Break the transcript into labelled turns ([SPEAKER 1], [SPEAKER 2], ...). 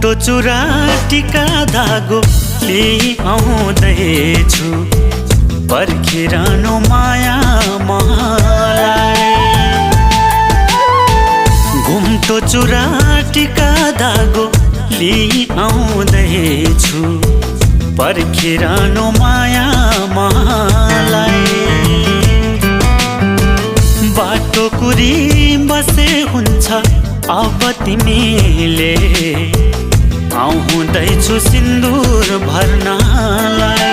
[SPEAKER 1] घुम्टो चुरा टिका धागो लिई आउँदैछु पर्खिरहनु माया मलाई। घुम्टो चुरा टिका धागो लिई आउँदैछु पर्खिरहनु माया मलाई। बाटो कुरी बसे हुन्छ अब तिमीले आउँदैछु सिन्दुर भर्नलाई।